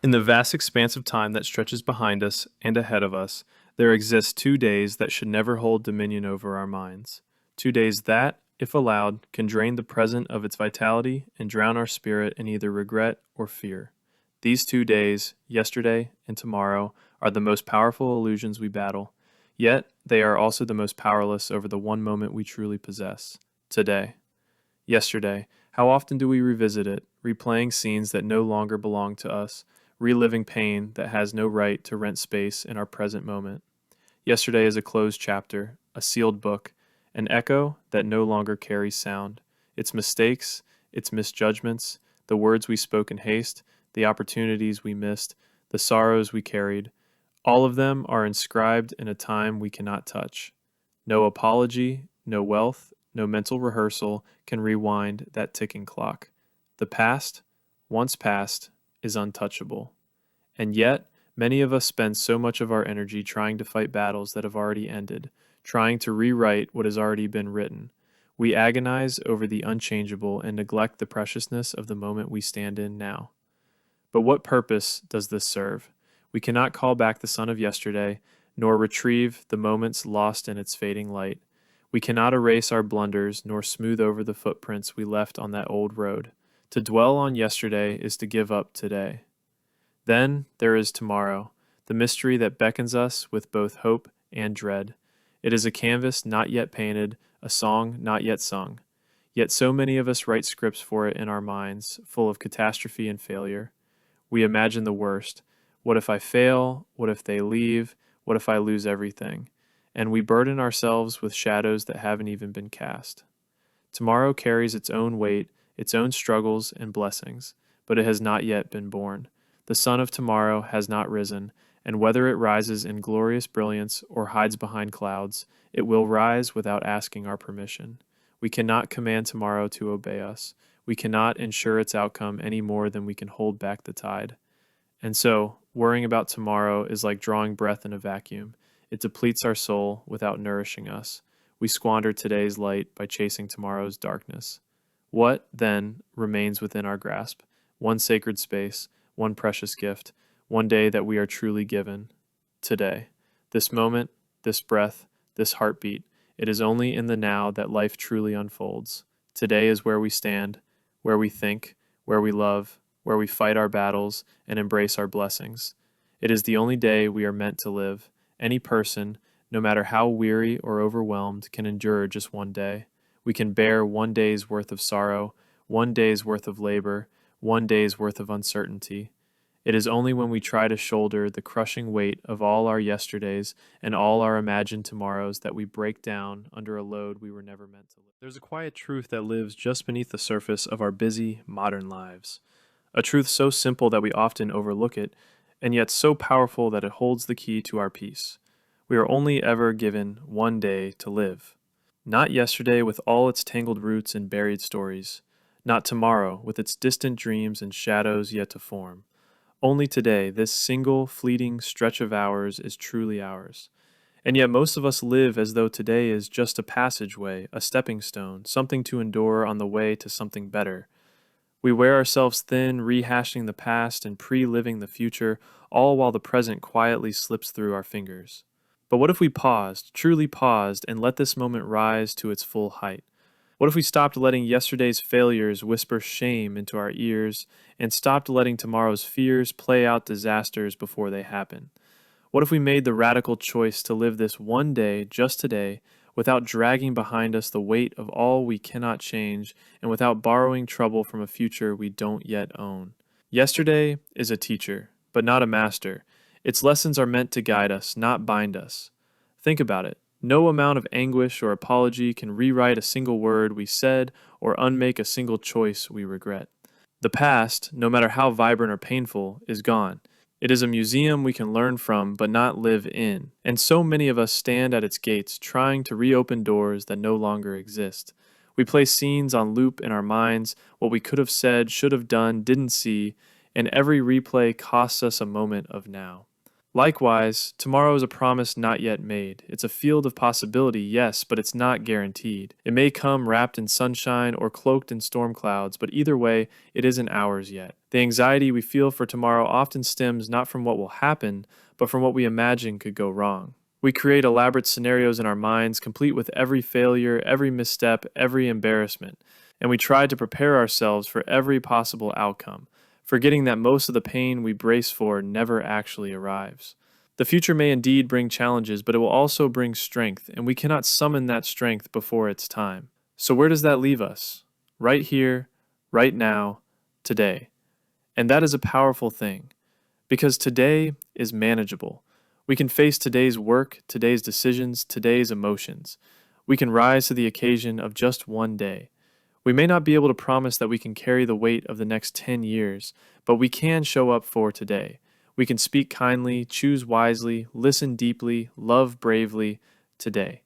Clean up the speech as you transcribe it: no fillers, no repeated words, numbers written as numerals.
In the vast expanse of time that stretches behind us and ahead of us, there exist 2 days that should never hold dominion over our minds. 2 days that, if allowed, can drain the present of its vitality and drown our spirit in either regret or fear. These 2 days, yesterday and tomorrow, are the most powerful illusions we battle, yet they are also the most powerless over the one moment we truly possess, today. Yesterday, how often do we revisit it, replaying scenes that no longer belong to us, reliving pain that has no right to rent space in our present moment? Yesterday is a closed chapter, a sealed book, an echo that no longer carries sound. Its mistakes, its misjudgments, the words we spoke in haste, the opportunities we missed, the sorrows we carried, all of them are inscribed in a time we cannot touch. No apology, no wealth, no mental rehearsal can rewind that ticking clock. The past, once past, is untouchable. And yet, many of us spend so much of our energy trying to fight battles that have already ended, trying to rewrite what has already been written. We agonize over the unchangeable and neglect the preciousness of the moment we stand in now. But what purpose does this serve? We cannot call back the sun of yesterday, nor retrieve the moments lost in its fading light. We cannot erase our blunders, nor smooth over the footprints we left on that old road. To dwell on yesterday is to give up today. Then there is tomorrow, the mystery that beckons us with both hope and dread. It is a canvas not yet painted, a song not yet sung. Yet so many of us write scripts for it in our minds, full of catastrophe and failure. We imagine the worst. What if I fail? What if they leave? What if I lose everything? And we burden ourselves with shadows that haven't even been cast. Tomorrow carries its own weight, its own struggles and blessings, but it has not yet been born. The sun of tomorrow has not risen, and whether it rises in glorious brilliance or hides behind clouds, it will rise without asking our permission. We cannot command tomorrow to obey us. We cannot ensure its outcome any more than we can hold back the tide. And so, worrying about tomorrow is like drawing breath in a vacuum. It depletes our soul without nourishing us. We squander today's light by chasing tomorrow's darkness. What, then, remains within our grasp? One sacred space, one precious gift, one day that we are truly given. Today. This moment, this breath, this heartbeat. It is only in the now that life truly unfolds. Today is where we stand, where we think, where we love, where we fight our battles and embrace our blessings. It is the only day we are meant to live. Any person, no matter how weary or overwhelmed, can endure just one day. We can bear one day's worth of sorrow, one day's worth of labor, one day's worth of uncertainty. It is only when we try to shoulder the crushing weight of all our yesterdays and all our imagined tomorrows that we break down under a load we were never meant to lift. There's a quiet truth that lives just beneath the surface of our busy, modern lives. A truth so simple that we often overlook it, and yet so powerful that it holds the key to our peace. We are only ever given one day to live. Not yesterday with all its tangled roots and buried stories. Not tomorrow with its distant dreams and shadows yet to form. Only today, this single, fleeting stretch of hours is truly ours. And yet most of us live as though today is just a passageway, a stepping stone, something to endure on the way to something better. We wear ourselves thin, rehashing the past and pre-living the future, all while the present quietly slips through our fingers. But what if we paused, truly paused, and let this moment rise to its full height? What if we stopped letting yesterday's failures whisper shame into our ears and stopped letting tomorrow's fears play out disasters before they happen? What if we made the radical choice to live this one day, just today, without dragging behind us the weight of all we cannot change and without borrowing trouble from a future we don't yet own? Yesterday is a teacher, but not a master. Its lessons are meant to guide us, not bind us. Think about it. No amount of anguish or apology can rewrite a single word we said or unmake a single choice we regret. The past, no matter how vibrant or painful, is gone. It is a museum we can learn from but not live in, and so many of us stand at its gates trying to reopen doors that no longer exist. We play scenes on loop in our minds, what we could have said, should have done, didn't see, and every replay costs us a moment of now. Likewise, tomorrow is a promise not yet made. It's a field of possibility, yes, but it's not guaranteed. It may come wrapped in sunshine or cloaked in storm clouds, but either way, it isn't ours yet. The anxiety we feel for tomorrow often stems not from what will happen, but from what we imagine could go wrong. We create elaborate scenarios in our minds, complete with every failure, every misstep, every embarrassment, and we try to prepare ourselves for every possible outcome, forgetting that most of the pain we brace for never actually arrives. The future may indeed bring challenges, but it will also bring strength, and we cannot summon that strength before its time. So, where does that leave us? Right here, right now, today. And that is a powerful thing, because today is manageable. We can face today's work, today's decisions, today's emotions. We can rise to the occasion of just one day. We may not be able to promise that we can carry the weight of the next 10 years, but we can show up for today. We can speak kindly, choose wisely, listen deeply, love bravely today.